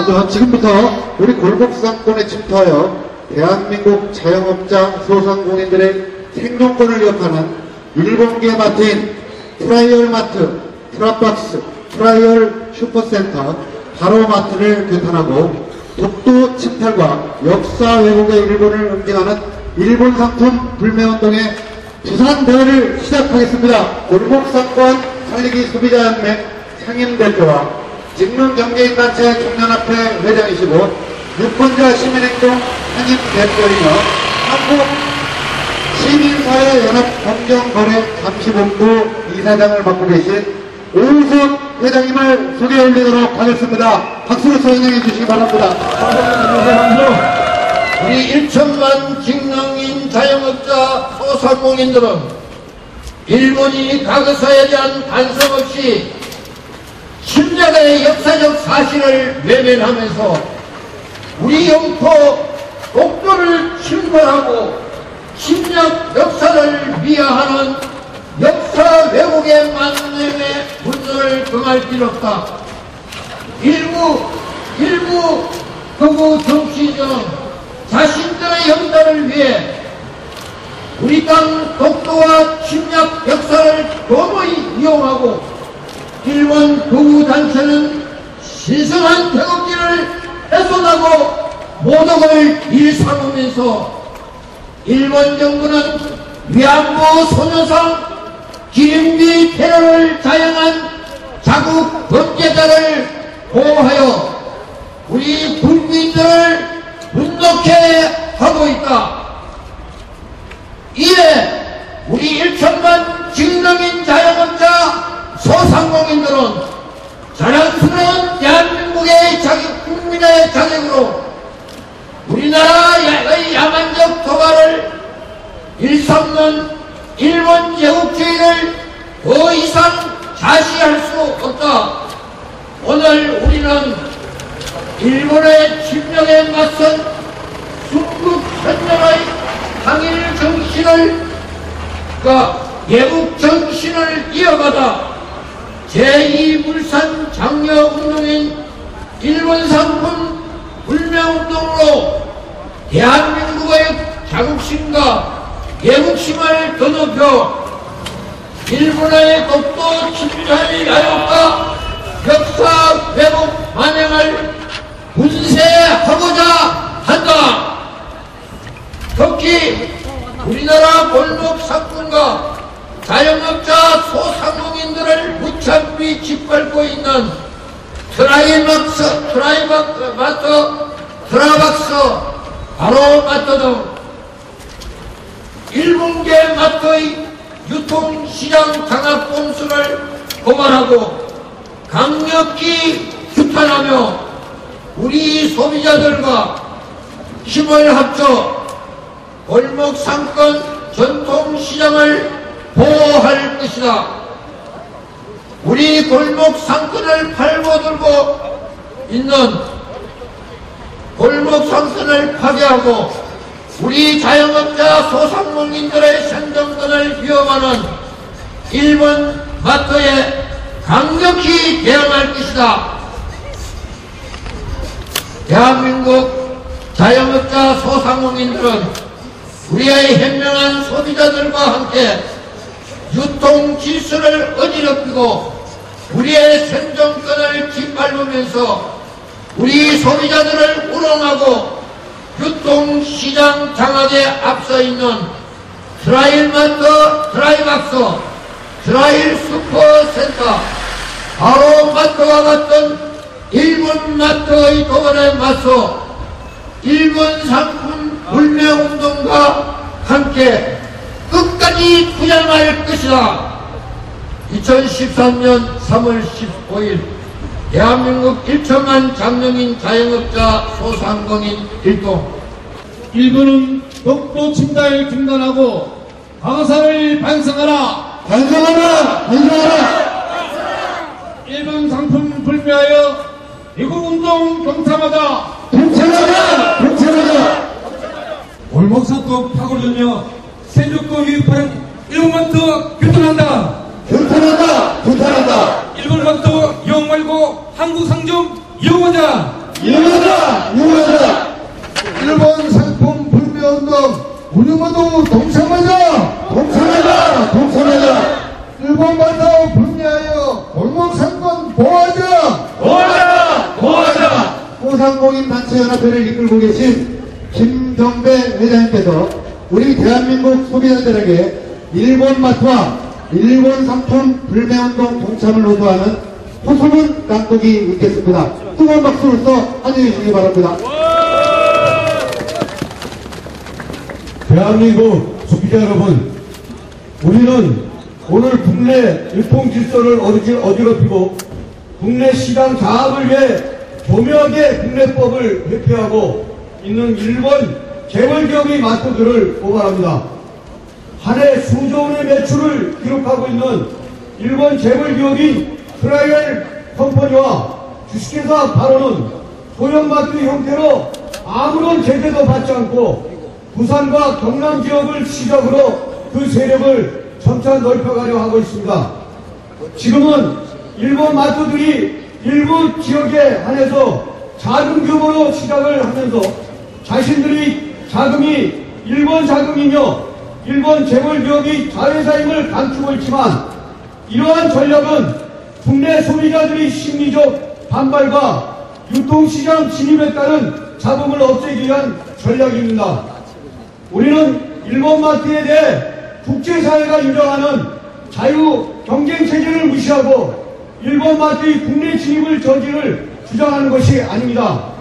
먼저 지금부터 우리 골목상권에 침투하여 대한민국 자영업자 소상공인들의 생존권을 위협하는 일본계 마트인 트라이얼마트, 트라박스, 트라이얼 슈퍼센터, 바로마트를 규탄하고 독도 침탈과 역사 왜곡의 일본을 응징하는 일본 상품 불매운동의 부산 대회를 시작하겠습니다. 골목상권 살리기 소비자연맹 상임대표와 직능경제인단체 청년합회 회장이시고 유권자 시민행동 상임대표이며 한국시민사회연합공정거래 감시본부 이사장을 맡고 계신 오우선 회장님을 소개해 올리도록 하겠습니다. 박수로 선정해 주시기 바랍니다. 우리 1천만 직능인 자영업자 소상공인들은 일본이 과거사에 대한 반성 없이 침략의 역사적 사실을 외면하면서 우리 영토 독도를 침범하고 침략 역사를 미화하는 역사 왜곡의 만nem에 분노를 금할 길 없다. 일부 극우 정치인들은 자신들의 영달을 위해 우리 땅 독도와 침략 역사를 도무히 이용하고 일본 극우 단체는 신성한 태극기를 훼손하고 모독을 일삼으면서 일본 정부는 위안부 소녀상 기림비 테러를 자행한 자국 범죄자를 보호하여 우리 국민들을 분노케 하고 있다. 이에 우리 1천만 직능인 자영업자 소상공인들은 자랑스러운 대한민국의 국민의 자격으로 우리나라의 야만적 도발을 일삼는 일본 제국주의를 더 이상 자시할 수 없다. 오늘 우리는 일본의 침략에 맞선 순국 선열의 항일 정신을 예국 정신을 이어가다 제2물산 장려운동인 일본 상품 불매운동으로 대한민국의 자국심과 예국심을 더 높여 일본의 독도 침탈 야욕과 역사 왜곡 만행을 분쇄하고자 한다. 특히 우리나라 골목 상권과 자영업자 소상공인들을 무참히 짓밟고 있는 트라이박스, 트라박스, 바로마트 등 일본계 마트의 유통시장 장악 공수를 고발하고 강력히 규탄하며 우리 소비자들과 힘을 합쳐 골목상권 전통시장을 보호할 것이다. 우리 골목상권을 팔고 들고 있는 골목상권을 파괴하고 우리 자영업자 소상공인들의 생존권을 위협하는 일본 마트에 강력히 대응할 것이다. 대한민국 자영업자 소상공인들은 우리의 현명한 소비자들과 함께 유통 질서를 어지럽히고 우리의 생존권을 짓밟으면서 우리 소비자들을 우롱하고 유통시장 장악에 앞서 있는 트라이얼마트, 트라이박스, 트라이얼 슈퍼센터, 바로마트와 같은 일본 마트의 도발에 맞서 일본 상품 불매운동과 함께 끝까지 투쟁할 것이다. 2013년 3월 15일 대한민국 1천만 장명인 자영업자 소상공인 일동. 일본은 독도 침탈을 중단하고 과거사를 반성하라. 반성하라! 반성하라! 일본 상품 불매하여 애국운동 경참하자. 동참하자! 동참하자! 골목상권 파고들며 세조권 유입하는 일본 마트 규탄한다. 규탄한다! 규탄한다! 일본 마트 이용 말고 한국 상점 이용하자. 이용하자! 일본 상품 불매운동 우리 모두 동참하자! 일본 바다 불매하여 골목상권 보호하자! 소상공인 단체연합회를 이끌고 계신 김경배 회장님께서 우리 대한민국 소비자들에게 일본 마트와 일본 상품 불매운동 동참을 호소하는 호소문 낭독이 있겠습니다. 뜨거운 박수로서 환영해 주시기 바랍니다. 대한민국 소비자 여러분, 우리는 오늘 국내 유통 질서를 어지럽히고 국내 시장 장악을 위해 교묘하게 국내법을 회피하고 있는 일본 재벌기업의 마트들을 고발합니다. 한 해 수조 원의 매출을 기록하고 있는 일본 재벌기업인 트라이얼 컴퍼니와 주식회사 바로는 소형마트 형태로 아무런 제재도 받지 않고 부산과 경남 지역을 시작으로 그 세력을 점차 넓혀가려 하고 있습니다. 지금은 일본 마트들이 일부 지역에 한해서 작은 규모로 시작을 하면서 자신들이 자금이 일본 자금이며 일본 재벌기업이 자회사임을 감추고 있지만 이러한 전략은 국내 소비자들의 심리적 반발과 유통시장 진입에 따른 잡음을 없애기 위한 전략입니다. 우리는 일본 마트에 대해 국제사회가 인정하는 자유 경쟁체제를 무시하고 일본 마트의 국내 진입을 저지를 주장하는 것이 아닙니다.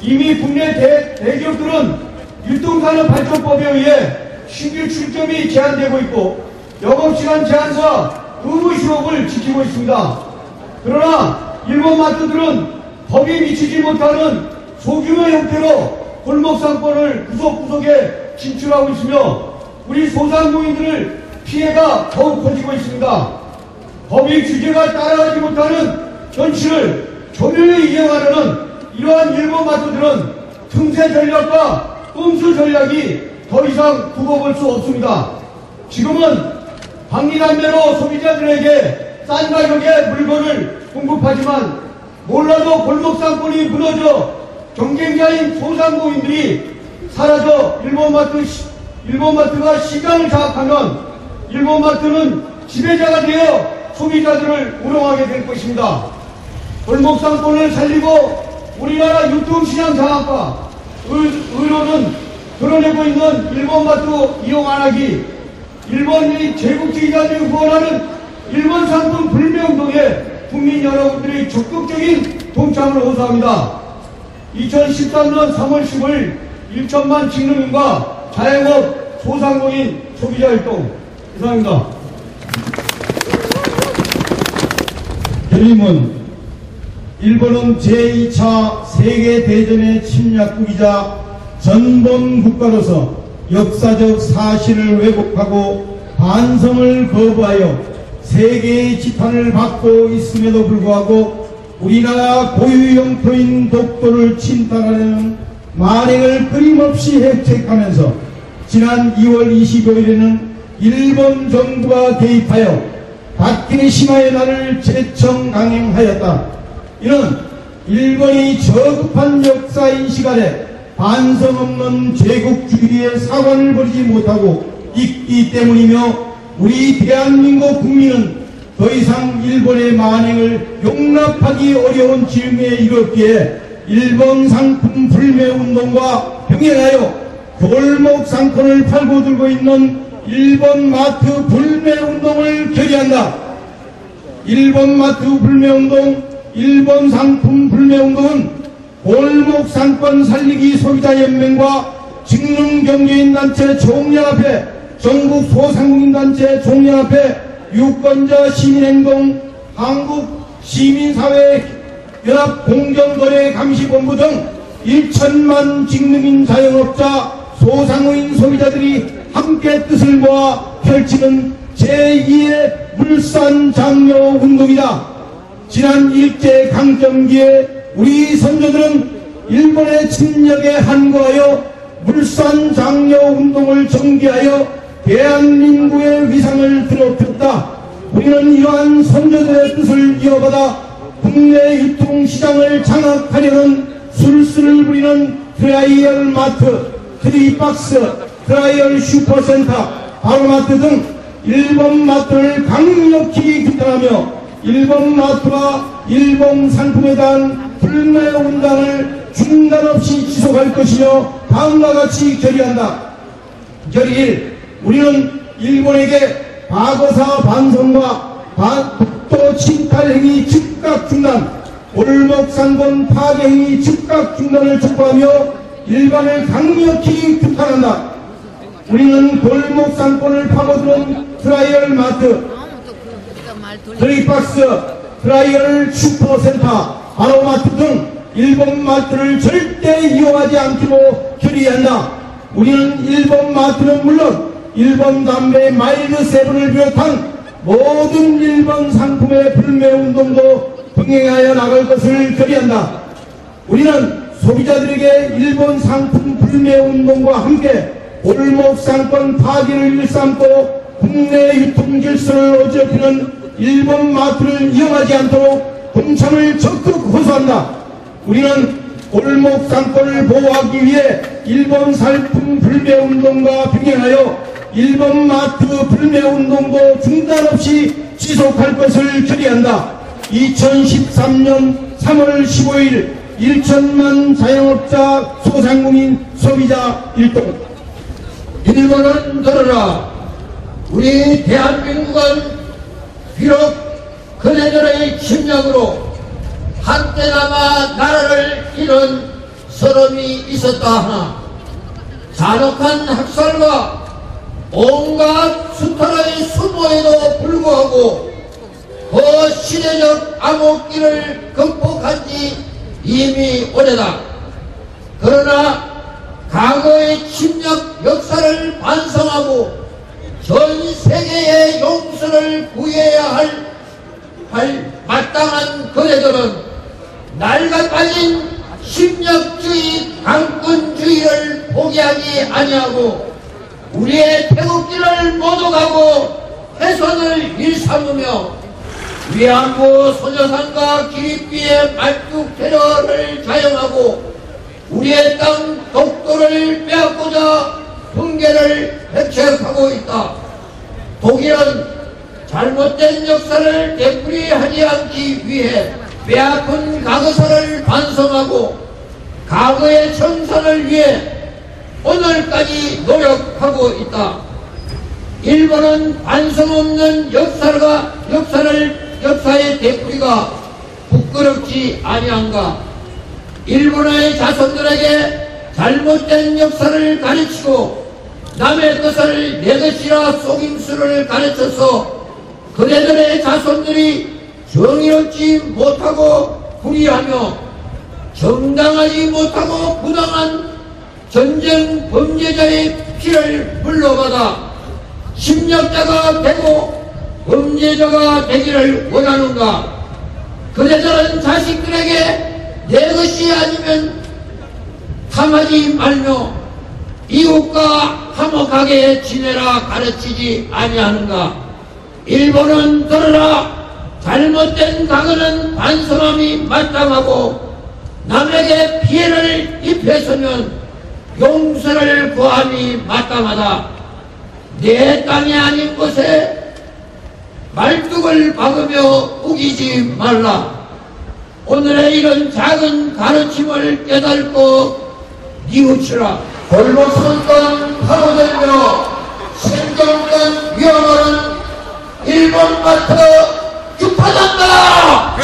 이미 국내 대기업들은 유통산업발전법에 의해 신규 출점이 제한되고 있고 영업시간 제한과 의무 실업을 지키고 있습니다. 그러나 일본 마트들은 법이 미치지 못하는 소규모 형태로 골목상권을 구석구석에 진출하고 있으며 우리 소상공인들의 피해가 더욱 커지고 있습니다. 법의 규제가 따라가지 못하는 현실을 조명히 이용하려는 이러한 일본 마트들은 틈새 전략과 꼼수 전략이 더 이상 두고 볼 수 없습니다. 지금은 박리담배로 소비자들에게 싼 가격에 물건을 공급하지만 몰라도 골목상권이 무너져 경쟁자인 소상공인들이 사라져 일본마트가 시장을 장악하면 일본마트는 지배자가 되어 소비자들을 우롱하게 될 것입니다. 골목상권을 살리고 우리나라 유통시장 장악과 의료는 드러내고 있는 일본마트 이용 안하기, 일본의 제국주의자들이 후원하는 일본 상품 불매운동에 국민 여러분들의 적극적인 동참을 호소합니다. 2013년 3월 15일 1천만 직능인과 자영업 소상공인 소비자활동 이상입니다. 결의문. 일본은 제2차 세계대전의 침략국이자 전범 국가로서 역사적 사실을 왜곡하고 반성을 거부하여 세계의 지탄을 받고 있음에도 불구하고 우리나라 고유 영토인 독도를 침탈하려는 만행을 끊임없이 획책하면서 지난 2월 25일에는 일본 정부가 개입하여 박근혜 신화의 날을 제청 강행하였다. 이는 일본이 저급한 역사인식 아래 반성 없는 제국주의의 사관을 버리지 못하고 있기 때문이며 우리 대한민국 국민은 더 이상 일본의 만행을 용납하기 어려운 지경에 이르렀기에 일본 상품 불매운동과 병행하여 골목 상권을 팔고 들고 있는 일본 마트 불매운동을 결의한다. 일본 마트 불매운동, 일본 상품 불매운동은 골목 상권 살리기 소비자연맹과 직능경제인단체 총연합회, 전국 소상공인단체 총연합회, 유권자 시민행동, 한국시민사회연합공정거래감시본부 등 1천만 직능인 자영업자, 소상공인 소비자들이 함께 뜻을 모아 펼치는 제2의 물산장려운동이다. 지난 일제강점기에 우리 선조들은 일본의 침략에 한거하여 물산장려운동을 전개하여 대한민국의 위상을 드높였다. 우리는 이러한 선조들의 뜻을 이어받아 국내 유통시장을 장악하려는 술수를 부리는 트라이얼 마트, 트리박스, 트라이얼 슈퍼센터, 바로마트 등 일본 마트를 강력히 규탄하며 일본 마트와 일본 상품에 대한 불매 운동을 중단 없이 지속할 것이며 다음과 같이 결의한다. 결의 1. 우리는 일본에게 과거사 반성과 독도 침탈 행위 즉각 중단, 골목상권 파괴 행위 즉각 중단을 촉구하며 일본을 강력히 규탄한다. 우리는 골목상권을 파고드는 트라이얼 마트, 트리박스, 트라이얼 슈퍼센터, 바로마트 등 일본 마트를 절대 이용하지 않기로 결의한다. 우리는 일본 마트는 물론 일본 담배 마일드 세븐을 비롯한 모든 일본 상품의 불매운동도 병행하여 나갈 것을 결의한다. 우리는 소비자들에게 일본 상품 불매운동과 함께 골목상권 파괴를 일삼고 국내 유통 질서를 어지럽히는 일본 마트를 이용하지 않도록 동참을 적극 호소한다. 우리는 골목상권을 보호하기 위해 일본 상품 불매운동과 병행하여 일본 마트 불매운동도 중단 없이 지속할 것을 결의한다. 2013년 3월 15일 1천만 자영업자 소상공인 소비자 일동. 일본은 들어라. 우리 대한민국은 비록 그네들의 침략으로 한때나마 나라를 잃은 서름이 있었다 하나 잔혹한 학살과 온갖 수탈의 수모에도 불구하고 그 시대적 암흑기를 극복한 지 이미 오래다. 그러나 과거의 침략 역사를 반성하고 전 세계의 용서를 구해야 할 마땅한 그대들은 낡아 빠진 침략주의 강권주의를 포기하지 아니하고 우리의 태극기를 모두 가고 훼손을 일삼으며 위안부 소녀상과 기립비의 말뚝 테러를 자영하고 우리의 땅 독도를 빼앗고자 붕괴를 획책하고 있다. 독일은 잘못된 역사를 되풀이하지 않기 위해 빼앗은 과거사를 반성하고 과거의 청산을 위해 오늘까지 노력하고 있다. 일본은 반성 없는 역사의 되풀이가 부끄럽지 아니한가. 일본의 자손들에게 잘못된 역사를 가르치고 남의 것을 내 것이라 속임수를 가르쳐서 그대들의 자손들이 정의롭지 못하고 불의하며 정당하지 못하고 부당한 전쟁 범죄자의 피를 물러받아 침략자가 되고 범죄자가 되기를 원하는가. 그대들은 자식들에게 내 것이 아니면 탐하지 말며 이웃과 화목하게 지내라 가르치지 아니하는가. 일본은 들어라. 잘못된 과거는 반성함이 마땅하고 남에게 피해를 입혀서는 용서를 구함이 마땅하다. 내 땅이 아닌 곳에 말뚝을 박으며 우기지 말라. 오늘의 이런 작은 가르침을 깨닫고 뉘우치라. 골목상권 파고들며 생존권 위험하는 일본 마트 규탄한다!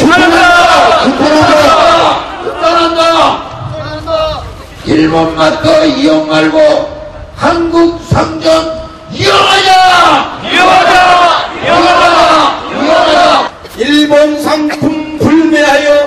일본 마트 이용 말고 한국 상점 이용하자! 일본 상품 불매하여